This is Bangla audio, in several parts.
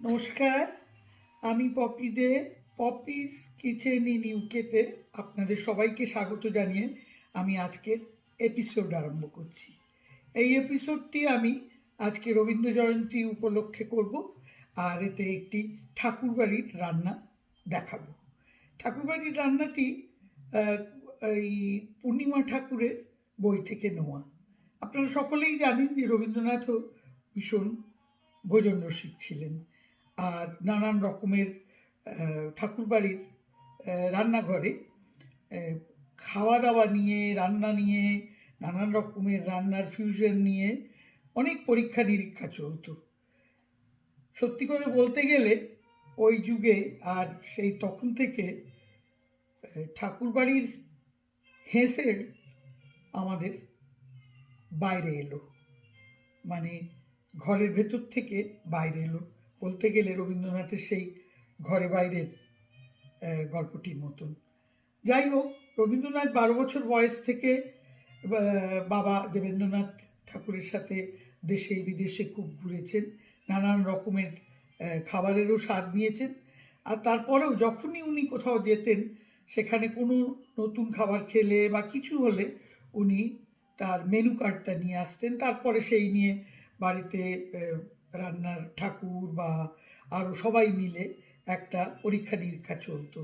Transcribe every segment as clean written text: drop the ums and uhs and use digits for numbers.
নমস্কার, আমি পপি দে। পপিস কিচেন ইন ইউকেতে আপনাদের সবাইকে স্বাগত জানিয়ে আমি আজকের এপিসোড আরম্ভ করছি। এই এপিসোডটি আমি আজকে রবীন্দ্র জয়ন্তী উপলক্ষে করব, আর এতে একটি ঠাকুরবাড়ির রান্না দেখাবো। ঠাকুরবাড়ির রান্নাটি এই পূর্ণিমা ঠাকুরের বই থেকে নেওয়া। আপনারা সকলেই জানেন যে রবীন্দ্রনাথও ভীষণ ভোজন রসিক ছিলেন, আর নানান রকমের ঠাকুরবাড়ির রান্নাঘরে খাওয়া দাওয়া নিয়ে, রান্না নিয়ে, নানান রকমের রান্নার ফিউশন নিয়ে অনেক পরীক্ষা নিরীক্ষা চলত। সত্যি করে বলতে গেলে ওই যুগে আর সেই তখন থেকে ঠাকুরবাড়ির হেঁসেল আমাদের বাইরে এলো, মানে ঘরের ভেতর থেকে বাইরে এলো। বলতে গেলে রবীন্দ্রনাথের সেই ঘরে বাইরের গল্পটির মতন। যাই হোক, রবীন্দ্রনাথ 12 বছর বয়স থেকে বাবা দেবেন্দ্রনাথ ঠাকুরের সাথে দেশে বিদেশে খুব ঘুরেছেন, নানান রকমের খাবারেরও স্বাদ নিয়েছেন। আর তারপরেও যখনই উনি কোথাও যেতেন, সেখানে কোনো নতুন খাবার খেলে বা কিছু হলে উনি তার মেনু কার্ডটা নিয়ে আসতেন। তারপরে সেই নিয়ে বাড়িতে রান্নার ঠাকুর বা আরও সবাই মিলে একটা পরীক্ষা নিরীক্ষা চলতো।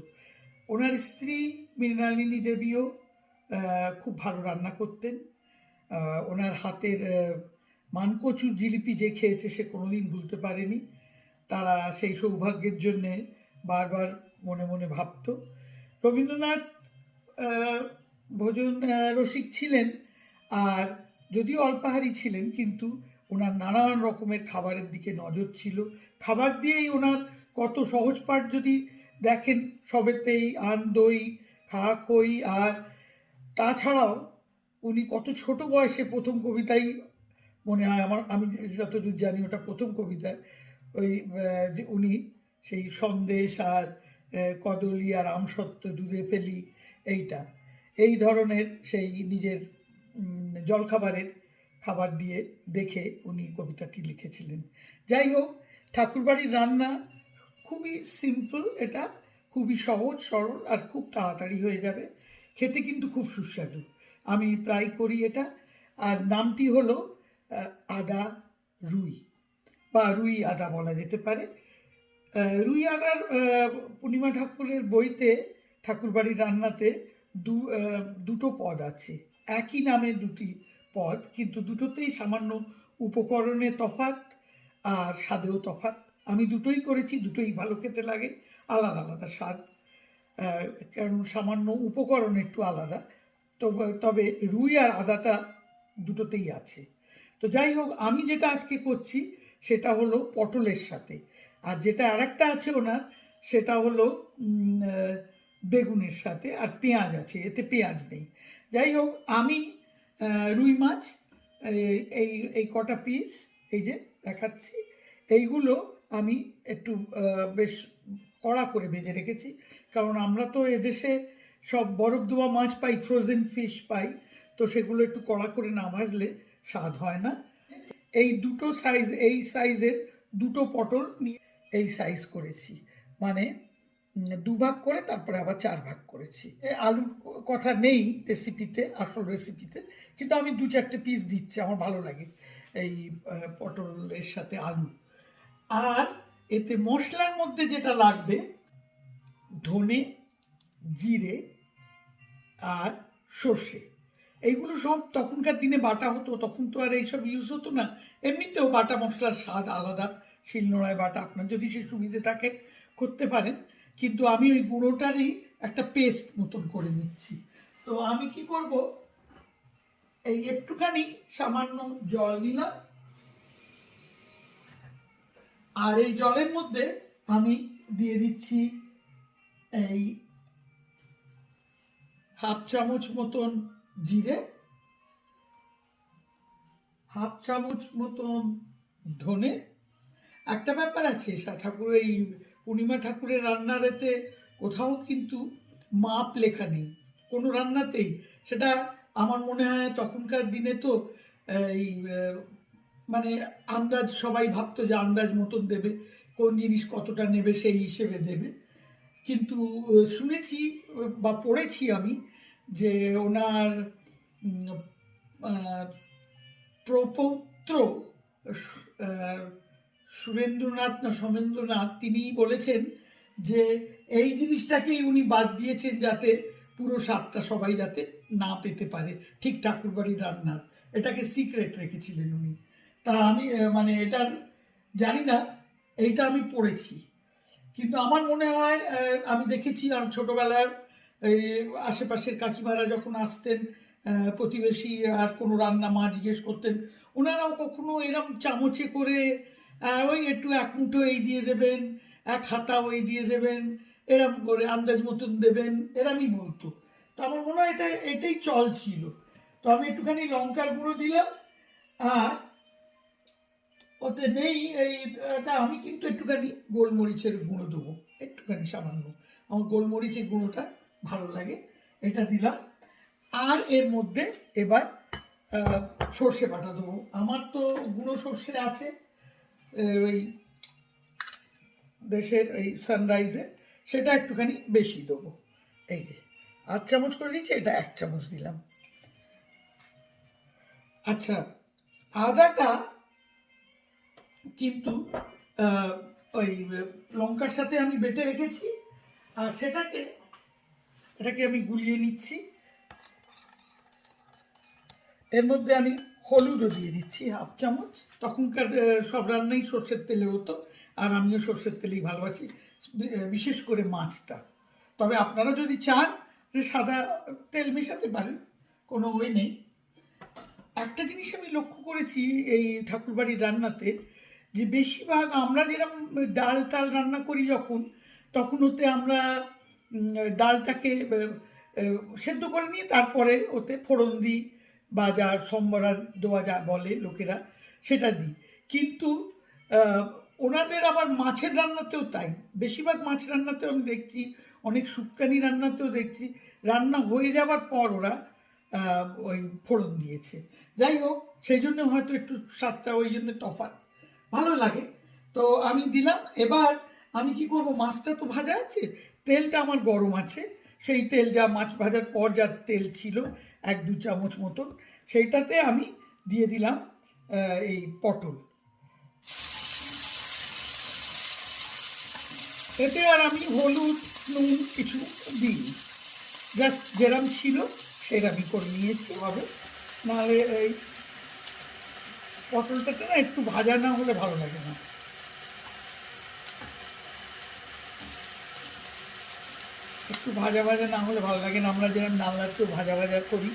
ওনার স্ত্রী মৃণালিনী দেবীও খুব ভালো রান্না করতেন। ওনার হাতের মানকচুর জিলিপি যে খেয়েছে সে কোনোদিন ভুলতে পারেনি। তারা সেই সৌভাগ্যের জন্যে বারবার মনে মনে ভাবত। রবীন্দ্রনাথ ভোজন রসিক ছিলেন, আর যদিও অল্পাহারী ছিলেন, কিন্তু ওনার নানান রকমের খাবারের দিকে নজর ছিল। খাবার দিয়েই ওনার কত সহজ পাঠ যদি দেখেন, সবেতেই আন দই খা খই। আর তাছাড়াও উনি কত ছোট বয়সে প্রথম কবিতাই মনে হয় আমি যতদূর জানি ওটা প্রথম কবিতায় ওই যে উনি সেই সন্দেশ আর কদলি আর আমসত্ত্ব দুধে ফেলি এই ধরনের সেই নিজের জলখাবারের খাবার দিয়ে দেখে উনি কবিতাটি লিখেছিলেন। যাই হোক, ঠাকুরবাড়ির রান্না খুবই সিম্পল, এটা খুবই সহজ সরল আর খুব তাড়াতাড়ি হয়ে যাবে, খেতে কিন্তু খুব সুস্বাদু। আমি প্রায় করি এটা। আর নামটি হলো আদা রুই, বা রুই আদা বলা যেতে পারে। রুই আদার পূর্ণিমা ঠাকুরের বইতে ঠাকুরবাড়ির রান্নাতে দুটো পদ আছে, একই নামে দুটি পদ, কিন্তু দুটোতেই সামান্য উপকরণে তফাৎ আর স্বাদেও তফাৎ। আমি দুটোই করেছি, দুটোই ভালো খেতে লাগে, আলাদা আলাদা স্বাদ, কারণ সামান্য উপকরণ একটু আলাদা। তবে রুই আর আদাটা দুটোতেই আছে। তো যাই হোক, আমি যেটা আজকে করছি সেটা হলো পটলের সাথে, আর যেটা আরেকটা আছে ওনার সেটা হলো বেগুনের সাথে, আর পেঁয়াজ আছে, এতে পেঁয়াজ নেই। যাই হোক, আমি রুই মাছ এই কটা পিস এই যে দেখাচ্ছি, এইগুলো আমি একটু বেশ কড়া করে ভেজে রেখেছি, কারণ আমরা তো এদেশে সব বরফ দেওয়া মাছ পাই, ফ্রোজেন ফিশ পাই, তো সেগুলো একটু কড়া করে না ভাজলে স্বাদ হয় না। এই দুটো সাইজ, এই সাইজের দুটো পটল নিয়ে এই সাইজ করেছি, মানে দুভাগ করে তারপরে আবার 4 ভাগ করেছি। আলুর কথা নেই রেসিপিতে, আসল রেসিপিতে, কিন্তু আমি 2-4টে পিস দিচ্ছি, আমার ভালো লাগে এই পটলের সাথে আলু। আর এতে মশলার মধ্যে যেটা লাগবে, ধনে, জিরে আর সর্ষে, এইগুলো সব তখনকার দিনে বাটা হতো, তখন তো আর এইসব ইউজ হতো না। এমনিতেও বাটা মশলার স্বাদ আলাদা, শিলনোড়ায় বাটা আপনার যদি সে সুবিধে থাকে করতে পারেন, কিন্তু আমি ওই গুঁড়োটারই একটা পেস্ট মতন করে নিচ্ছি। তো আমি কি করব, এই একটুখানি সামান্য জল নিলাম, আর এই জলের মধ্যে আমি দিয়ে দিচ্ছি এই 1/2 চামচ মতন জিরে, 1/2 চামচ মতন ধনে। একটা ব্যাপার আছে, ঠাকুর এই পূর্ণিমা ঠাকুরের রান্নার এতে কোথাও কিন্তু মাপ লেখা নেই কোনো রান্নাতেই। সেটা আমার মনে হয় তখনকার দিনে তো এই মানে আন্দাজ, সবাই ভাবতো যে আন্দাজ মতন দেবে, কোন জিনিস কতটা নেবে সেই হিসেবে দেবে। কিন্তু শুনেছি বা পড়েছি আমি যে ওনার প্রপৌত্র সুরেন্দ্রনাথ না সোমেন্দ্রনাথ তিনি বলেছেন যে এই জিনিসটাকেই উনি বাদ দিয়েছেন যাতে পুরো স্বাদটা সবাই যাতে না পেতে পারে, ঠিক ঠাকুরবাড়ির রান্নার এটাকে সিক্রেট রেখেছিলেন উনি। তা আমি মানে এটার জানি না, এইটা আমি পড়েছি। কিন্তু আমার মনে হয় আমি দেখেছি আর ছোটোবেলায় এই আশেপাশের কাকিমারা যখন আসতেন প্রতিবেশী আর কোনো রান্না মা জিজ্ঞেস করতেন, ওনারাও কখনো এরম চামচে করে ওই একটু এক মুঠো এই দিয়ে দেবেন, এক হাতা ওই দিয়ে দেবেন, এরম করে আন্দাজ মতন দেবেন, এরমই বলতো। তো আমার মনে হয় এটাই চল ছিল। তো আমি একটুখানি লঙ্কার গুঁড়ো দিলাম, আর ওতে নেই এইটা আমি কিন্তু একটুখানি গোলমরিচের গুঁড়ো দেবো, একটুখানি সামান্য, আমার গোলমরিচের গুঁড়োটা ভালো লাগে, এটা দিলাম। আর এর মধ্যে এবার সর্ষে বাটা দেবো। আমার তো গুঁড়ো সর্ষে আছে ওই দেশের এই সানরাইজে, সেটা একটুখানি বেশি দেবো। এই যে 8 চামচ করে দিচ্ছি, এটা 1 চামচ দিলাম। আচ্ছা, আদাটা কিন্তু ওই লঙ্কার সাথে আমি বেটে রেখেছি, আর এটাকে আমি গুলিয়ে নিচ্ছি। এর মধ্যে আমি হলুদও দিয়ে দিচ্ছি 1/2 চামচ। তখনকার সব রান্নাই সর্ষের তেলে হতো, আর আমিও সর্ষের তেলেই ভালোবাসি, বিশেষ করে মাছটা। তবে আপনারা যদি চান যে সাদা তেল মেশাতে পারেন, কোনো ওই নেই। একটা জিনিস আমি লক্ষ্য করেছি এই ঠাকুরবাড়ির রান্নাতে, যে বেশিরভাগ আমরা যেরকম ডাল টাল রান্না করি তখন ওতে আমরা ডালটাকে সেদ্ধ করে নিয়ে তারপরে ওতে ফোড়ন দিই, বা যা সম্বরা দেওয়া যা বলে লোকেরা সেটা দিই। কিন্তু ওনাদের আবার মাছের রান্নাতেও তাই, বেশিরভাগ মাছ রান্নাতেও আমি দেখছি, অনেক শুক্তানি রান্নাতেও দেখছি, রান্না হয়ে যাওয়ার পর ওরা ওই ফোড়ন দিয়েছে। যাই হোক, সেই জন্য হয়তো একটু স্বাদটা ওই জন্য তফাৎ, ভালো লাগে। তো আমি দিলাম। এবার আমি কি করব, মাছটা তো ভাজা আছে, তেলটা আমার গরম আছে, সেই তেল যা মাছ ভাজার পর যা তেল ছিল 1-2 চামচ মতন, সেইটাতে আমি দিয়ে দিলাম এই পটল। এতে আর আমি হলুদ নুন কিছু দিই, জাস্ট যেরম ছিল সেরকমই করে নিয়েছি হবে। নাহলে এই পটলটাকে না একটু ভাজা না হলে ভালো লাগে না। একটু ভাজা ভাজা না হলে ভালো লাগে না, আমরা যেরকম ডালনাতেও ভাজা ভাজা করি